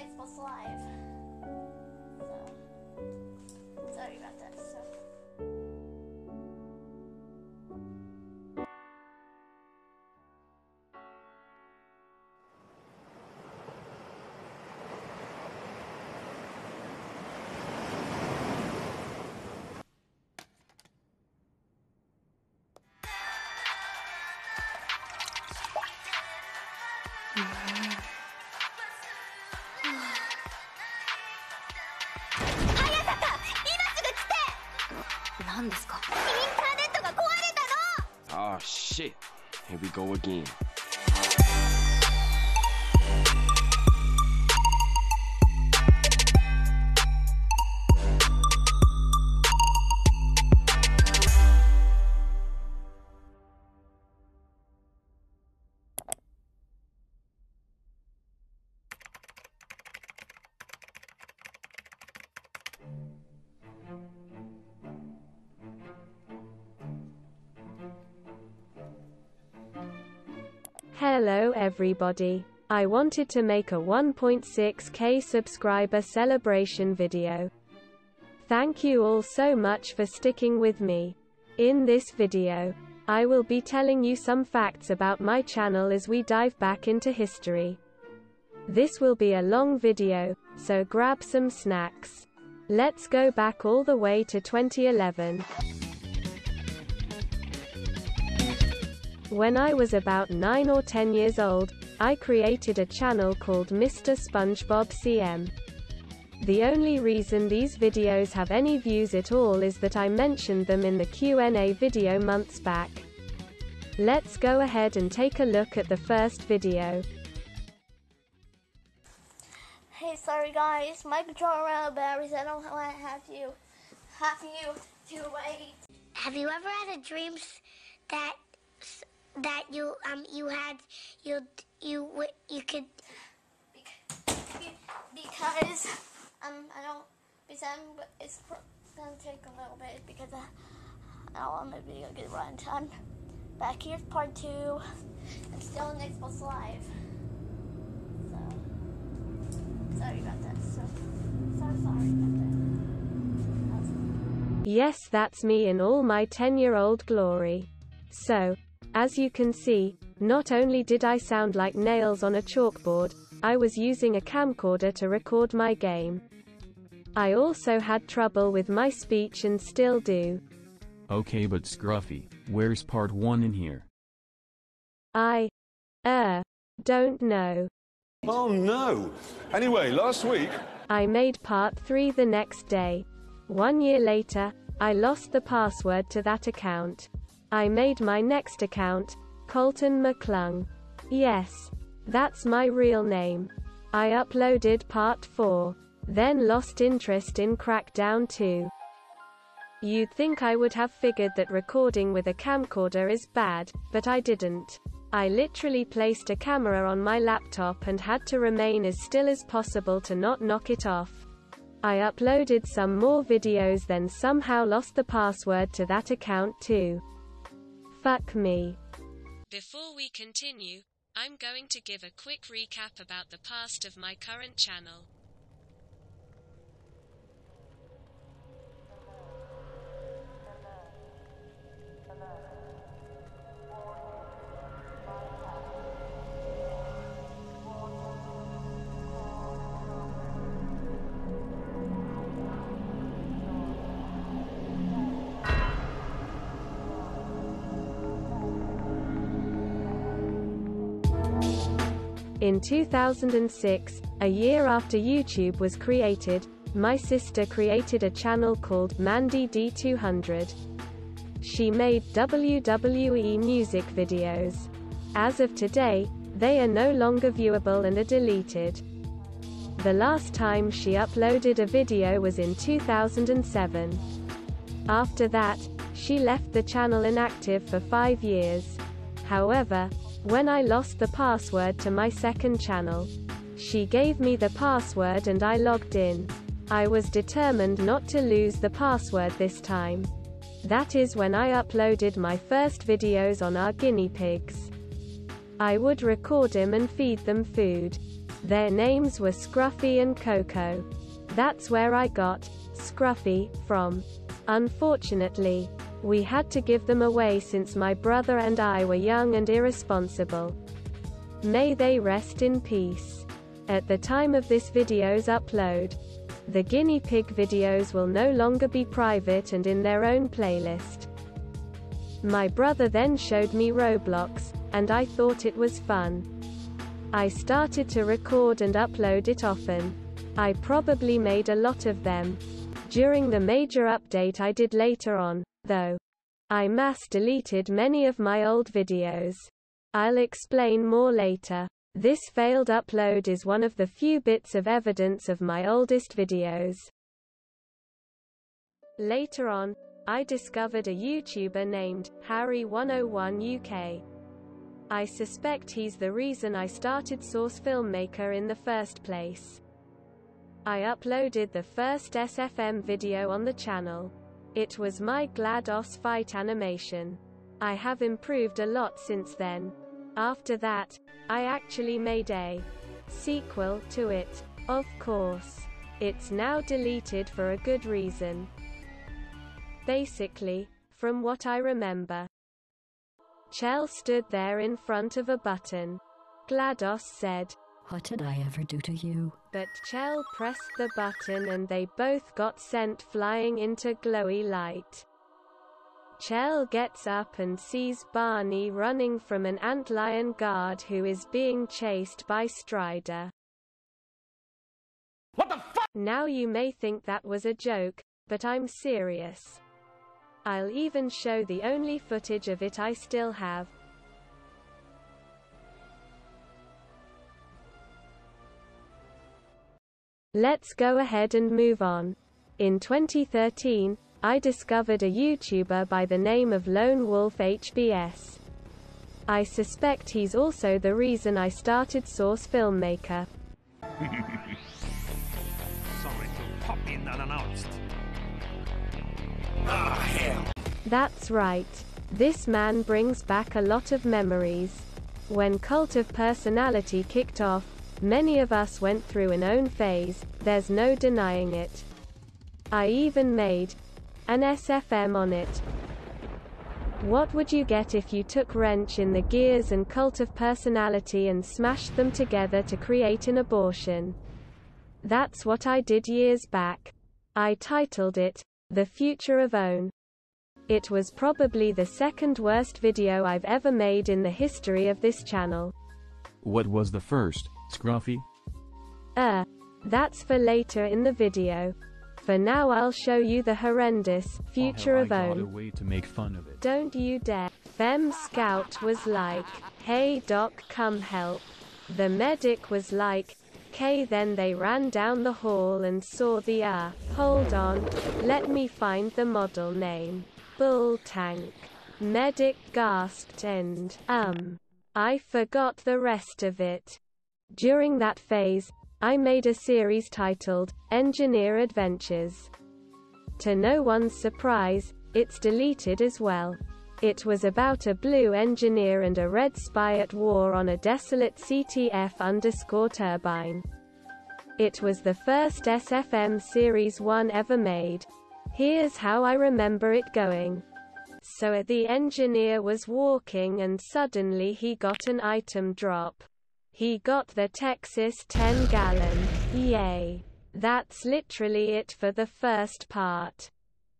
Xbox Live. So, sorry about that. Oh shit, here we go again. Hello everybody. I wanted to make a 1.6K subscriber celebration video. Thank you all so much for sticking with me. In this video, I will be telling you some facts about my channel as we dive back into history. This will be a long video, so grab some snacks. Let's go back all the way to 2011. When I was about 9 or 10 years old, I created a channel called Mr. SpongeBob CM. The only reason these videos have any views at all is that I mentioned them in the Q&A video months back. Let's go ahead and take a look at the first video. Hey, sorry guys, my controller ran out of batteries. I don't want to have you to wait. Have you ever had a dream that you could because I don't it's gonna take a little bit because I don't want my video to get run time. Back here's part 2. I'm still on Xbox Live. So sorry about that. So sorry about that. Yes, that's me in all my 10-year-old glory. So, as you can see, not only did I sound like nails on a chalkboard, I was using a camcorder to record my game. I also had trouble with my speech and still do. Okay, but Scruffy, where's part 1 in here? I don't know. Oh no! Anyway, last week... I made part 3 the next day. 1 year later, I lost the password to that account. I made my next account, Colton McClung. Yes, that's my real name. I uploaded part 4, then lost interest in Crackdown 2. You'd think I would have figured that recording with a camcorder is bad, but I didn't. I literally placed a camera on my laptop and had to remain as still as possible to not knock it off. I uploaded some more videos, then somehow lost the password to that account too. Fuck me. Before we continue, I'm going to give a quick recap about the past of my current channel. In 2006, a year after YouTube was created, my sister created a channel called Mandy D200. She made WWE music videos. As of today, they are no longer viewable and are deleted. The last time she uploaded a video was in 2007. After that, she left the channel inactive for 5 years. However, when I lost the password to my second channel, she gave me the password and I logged in. I was determined not to lose the password this time. That is when I uploaded my first videos on our guinea pigs. I would record them and feed them food. Their names were Scruffy and Coco. That's where I got Scruffy from. Unfortunately, we had to give them away since my brother and I were young and irresponsible. May they rest in peace. At the time of this video's upload, the guinea pig videos will no longer be private and in their own playlist. My brother then showed me Roblox, and I thought it was fun. I started to record and upload it often. I probably made a lot of them. During the major update I did later on, though, I mass deleted many of my old videos. I'll explain more later. This failed upload is one of the few bits of evidence of my oldest videos. Later on, I discovered a YouTuber named Harry101 UK. I suspect he's the reason I started Source Filmmaker in the first place. I uploaded the first SFM video on the channel. It was my GLaDOS fight animation. I have improved a lot since then. After that, I actually made a sequel to it. Of course, it's now deleted for a good reason. Basically, from what I remember, Chell stood there in front of a button. GLaDOS said, "What did I ever do to you?" But Chell pressed the button and they both got sent flying into glowy light. Chell gets up and sees Barney running from an antlion guard who is being chased by Strider. What the fuck? Now you may think that was a joke, but I'm serious. I'll even show the only footage of it I still have. Let's go ahead and move on. In 2013, I discovered a YouTuber by the name of Lone Wolf HBS. I suspect he's also the reason I started Source Filmmaker. Sorry to pop in unannounced. Ah, hell. That's right. This man brings back a lot of memories. When Cult of Personality kicked off, many of us went through an own phase, there's no denying it. I even made an SFM on it. What would you get if you took Wrench in the Gears and Cult of Personality and smashed them together to create an abortion? That's what I did years back. I titled it, The Future of Own. It was probably the second worst video I've ever made in the history of this channel. What was the first, Scruffy? That's for later in the video. For now I'll show you the horrendous Future of Own. I got a way to make fun of it. Don't you dare. Fem Scout was like, "Hey doc, come help." The medic was like, "K." Then they ran down the hall and saw the hold on, let me find the model name. Bull Tank. Medic gasped and, I forgot the rest of it. During that phase, I made a series titled, Engineer Adventures. To no one's surprise, it's deleted as well. It was about a blue engineer and a red spy at war on a desolate CTF_turbine. It was the first SFM Series 1 ever made. Here's how I remember it going. So the engineer was walking and suddenly he got an item drop. He got the Texas 10-gallon. Yay. That's literally it for the first part.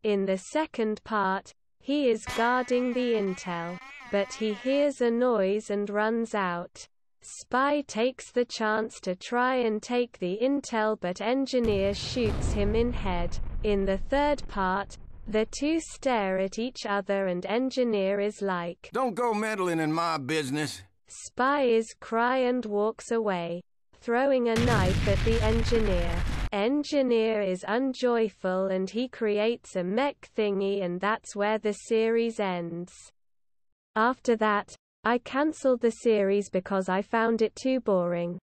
In the second part, he is guarding the intel, but he hears a noise and runs out. Spy takes the chance to try and take the intel, but engineer shoots him in head. In the third part, the two stare at each other and engineer is like, "Don't go meddling in my business." Spy is cry and walks away, throwing a knife at the engineer. Engineer is unjoyful and he creates a mech thingy, and that's where the series ends. After that, I cancelled the series because I found it too boring.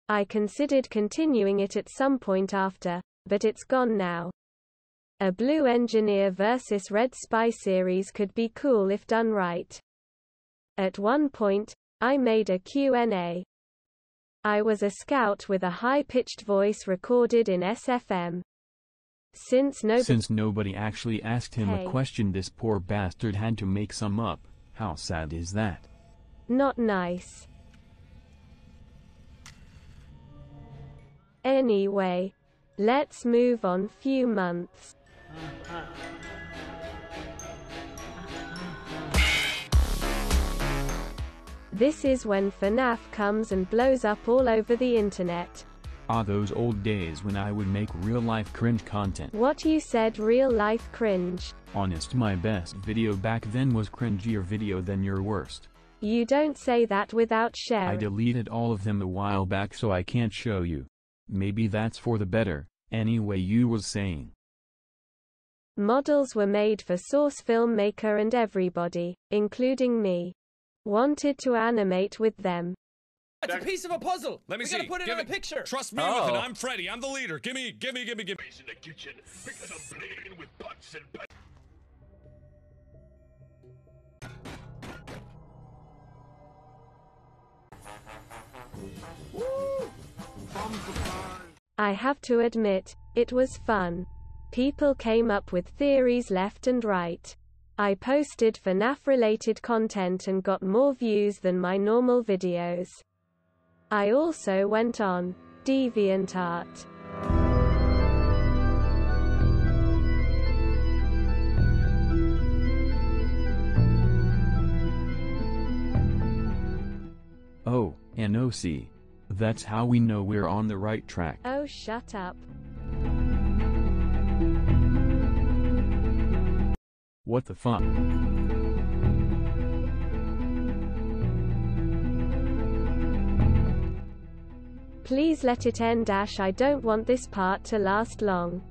I considered continuing it at some point after, but it's gone now. A blue engineer versus red spy series could be cool if done right. At one point, I made a Q&A. I was a scout with a high-pitched voice recorded in SFM. Since nobody actually asked him a question, this poor bastard had to make some up. How sad is that? Not nice. Anyway, let's move on. Few months. This is when FNAF comes and blows up all over the internet. Ah, those old days when I would make real-life cringe content. What, you said real-life cringe? Honest, my best video back then was cringier video than your worst. You don't say that without sharing. I deleted all of them a while back, so I can't show you. Maybe that's for the better. Anyway, you was saying. Models were made for Source Filmmaker, and everybody, including me, wanted to animate with them. It's a piece of a puzzle. Let me we see. gotta put it in a picture. Trust me with it. I'm Freddy. I'm the leader. Gimme. In the kitchen because I'm playing with pots and pans. I have to admit, it was fun. People came up with theories left and right. I posted FNAF-related content and got more views than my normal videos. I also went on DeviantArt. Oh, NOC. That's how we know we're on the right track. Oh, shut up. What the fuck? Please let it end. I don't want this part to last long.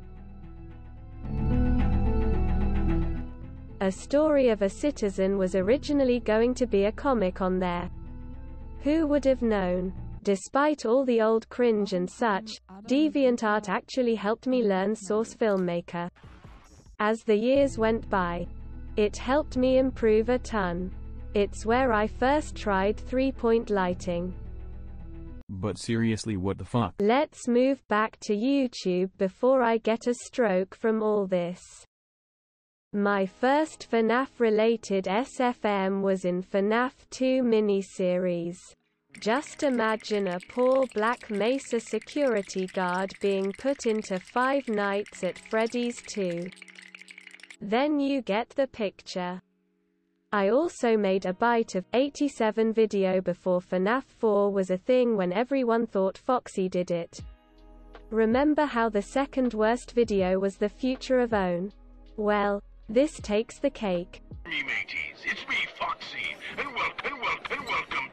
A Story of a Citizen was originally going to be a comic on there. Who would have known? Despite all the old cringe and such, DeviantArt actually helped me learn Source Filmmaker. As the years went by, it helped me improve a ton. It's where I first tried 3-point lighting. But seriously, what the fuck? Let's move back to YouTube before I get a stroke from all this. My first FNAF-related SFM was in FNAF 2 miniseries. Just imagine a poor Black Mesa security guard being put into Five Nights at Freddy's 2. Then you get the picture. I also made a Bite of 87 video before FNAF 4 was a thing, when everyone thought Foxy did it. Remember how the second worst video was the future of Own? Well, this takes the cake. Me mateys, it's me, Foxy, and welcome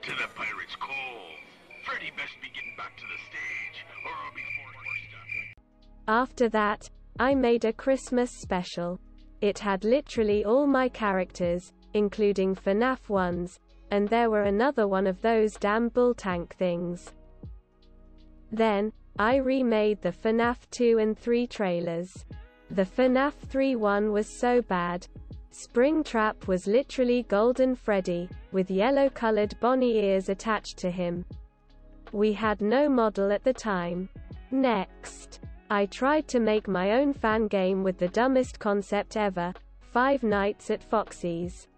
to the Pirate's Cove. Freddy best be getting back to the stage, or I'll be forced up. After that, I made a Christmas special. It had literally all my characters, including FNAF ones, and there were another one of those damn bull tank things. Then, I remade the FNAF 2 and 3 trailers. The FNAF 3 one was so bad. Springtrap was literally Golden Freddy, with yellow-colored Bonnie ears attached to him. We had no model at the time. Next, I tried to make my own fan game with the dumbest concept ever, Five Nights at Foxy's.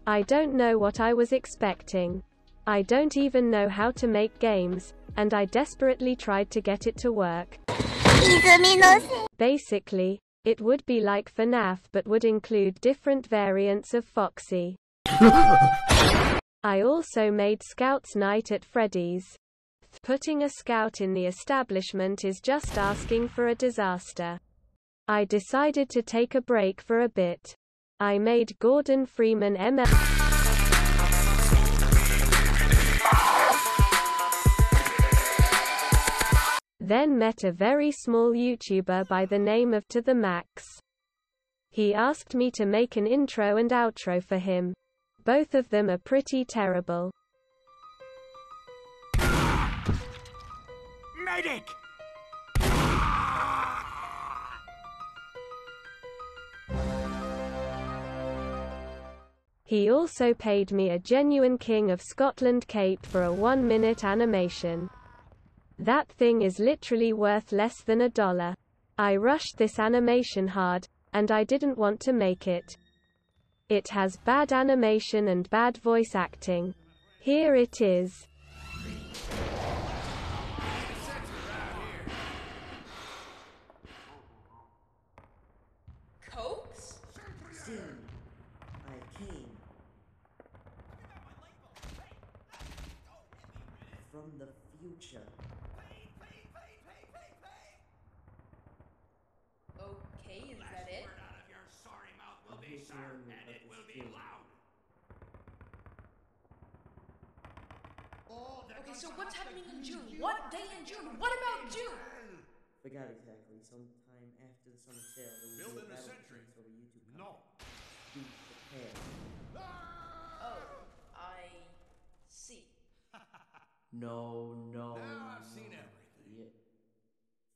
I don't know what I was expecting. I don't even know how to make games, and I desperately tried to get it to work. Basically, it would be like FNAF but would include different variants of Foxy. I also made Scout's Night at Freddy's. Putting a scout in the establishment is just asking for a disaster. I decided to take a break for a bit. I made Gordon Freeman ML. Then met a very small YouTuber by the name of To The Max. He asked me to make an intro and outro for him. Both of them are pretty terrible. Medic! He also paid me a genuine King of Scotland cape for a 1-minute animation. That thing is literally worth less than $1. I rushed this animation hard, and I didn't want to make it. It has bad animation and bad voice acting. Here it is. Cokes? Soon, I came from the future. Okay, is that it? Okay, so what's happening in June? What day in June? What about June? Forgot exactly. Sometime after the summer sale, there will be a battle between over YouTube. No. Be prepared. Oh, I see. No. Now I've seen everything. Yeah.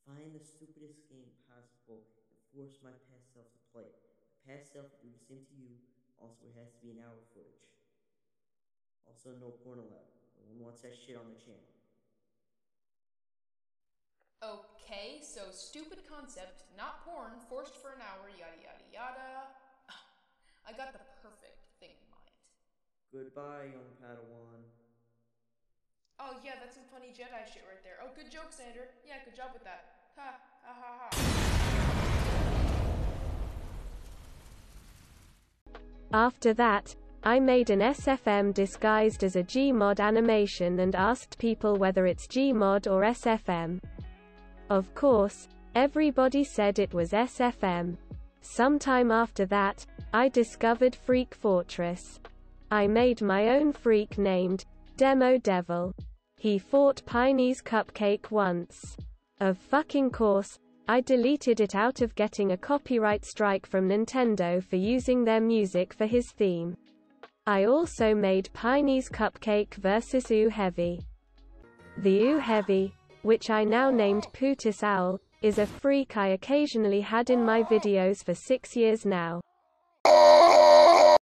Find the stupidest game possible and force my past self to play it. My past self will do the same to you. Also, it has to be an hour footage. Also, no porn allowed. No one wants that shit on their channel. Okay, so stupid concept, not porn, forced for an hour, yada yada yada. I got the perfect thing in mind. Goodbye, young Padawan. Oh yeah, that's some funny Jedi shit right there. Oh, good joke, Sander. Yeah, good job with that. Ha ha ha ha. After that, I made an SFM disguised as a Gmod animation and asked people whether it's Gmod or SFM. Of course, everybody said it was SFM. Sometime after that, I discovered Freak Fortress. I made my own freak named Demo Devil. He fought Piney's Cupcake once. Of fucking course, I deleted it out of getting a copyright strike from Nintendo for using their music for his theme. I also made Piney's Cupcake vs. Ooh Heavy. The Ooh Heavy, which I now named Pootis Owl, is a freak I occasionally had in my videos for 6 years now.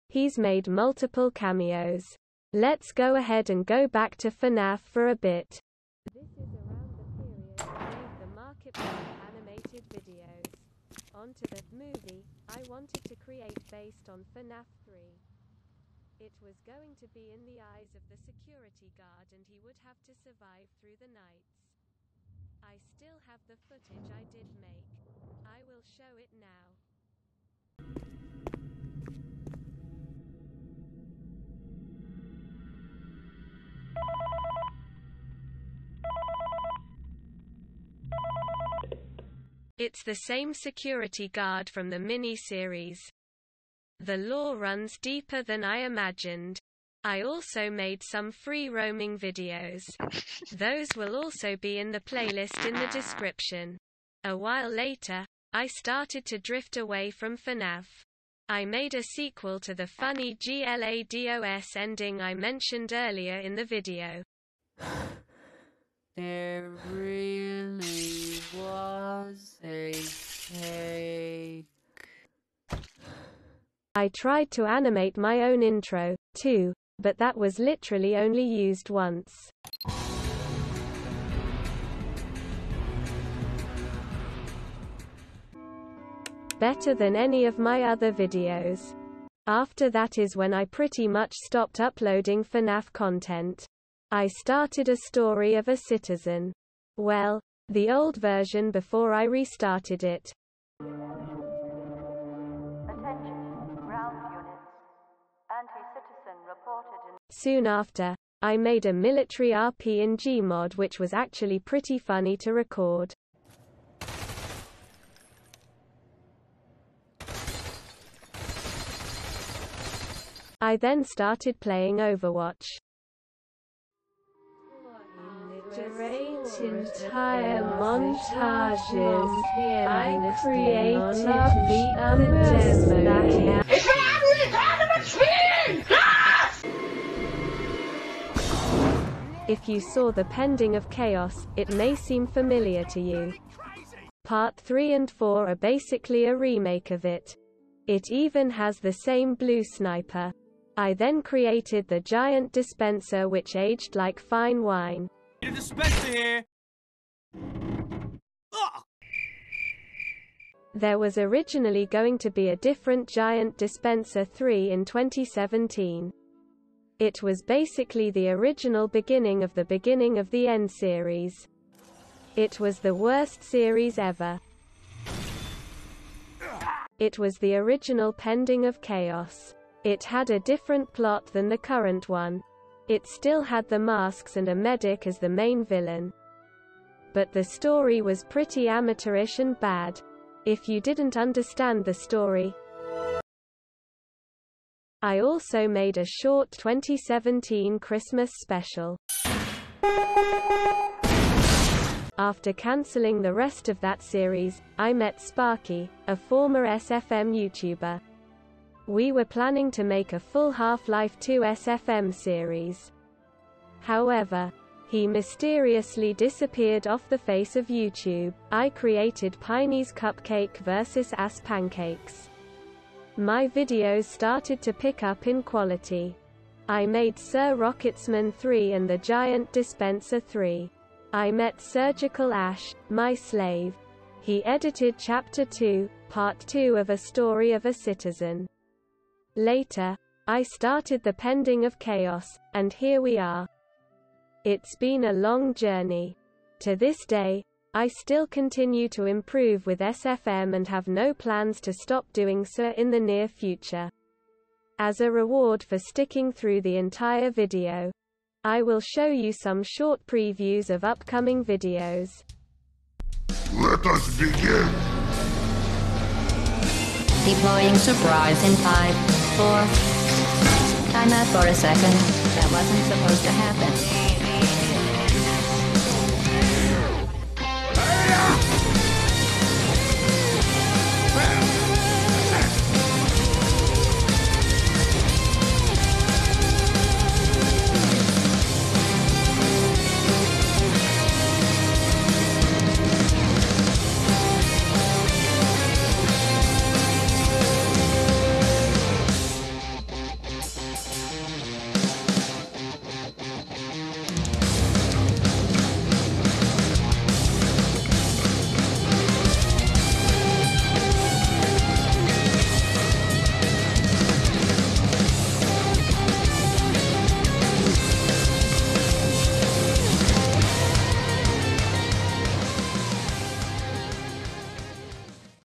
He's made multiple cameos. Let's go ahead and go back to FNAF for a bit. This is around the period of the marketplace animated videos. Onto the movie I wanted to create based on FNAF 3. It was going to be in the eyes of the security guard and he would have to survive through the nights. I still have the footage I did make. I will show it now. It's the same security guard from the mini-series. The lore runs deeper than I imagined. I also made some free roaming videos. Those will also be in the playlist in the description. A while later, I started to drift away from FNAF. I made a sequel to the funny GLaDOS ending I mentioned earlier in the video. There really was a cake. I tried to animate my own intro, too, but that was literally only used once. Better than any of my other videos. After that is when I pretty much stopped uploading FNAF content. I started a story of a citizen. Well, the old version before I restarted it. Soon after, I made a military RP in Gmod which was actually pretty funny to record. I then started playing Overwatch. Entire montages I created the demo. If you saw The Pending of Chaos, it may seem familiar to you. Part 3 and 4 are basically a remake of it. It even has the same blue sniper. I then created the giant dispenser which aged like fine wine. A dispenser here! There was originally going to be a different Giant Dispenser 3 in 2017. It was basically the original beginning of the end series. It was the worst series ever. It was the original Pending of Chaos. It had a different plot than the current one. It still had the masks and a medic as the main villain. But the story was pretty amateurish and bad. If you didn't understand the story. I also made a short 2017 Christmas special. After cancelling the rest of that series, I met Sparky, a former SFM YouTuber. We were planning to make a full Half-Life 2 SFM series. However, he mysteriously disappeared off the face of YouTube. I created Piney's Cupcake vs. Ass Pancakes. My videos started to pick up in quality. I made Sir Rocketsman 3 and the Giant Dispenser 3. I met Surgical Ash, my slave. He edited Chapter 2, Part 2 of A Story of a Citizen. Later, I started the Pending of Chaos, and here we are. It's been a long journey. To this day, I still continue to improve with SFM and have no plans to stop doing so in the near future. As a reward for sticking through the entire video, I will show you some short previews of upcoming videos. Let us begin! Deploying surprise in 5, 4. Time out for a second. That wasn't supposed to happen.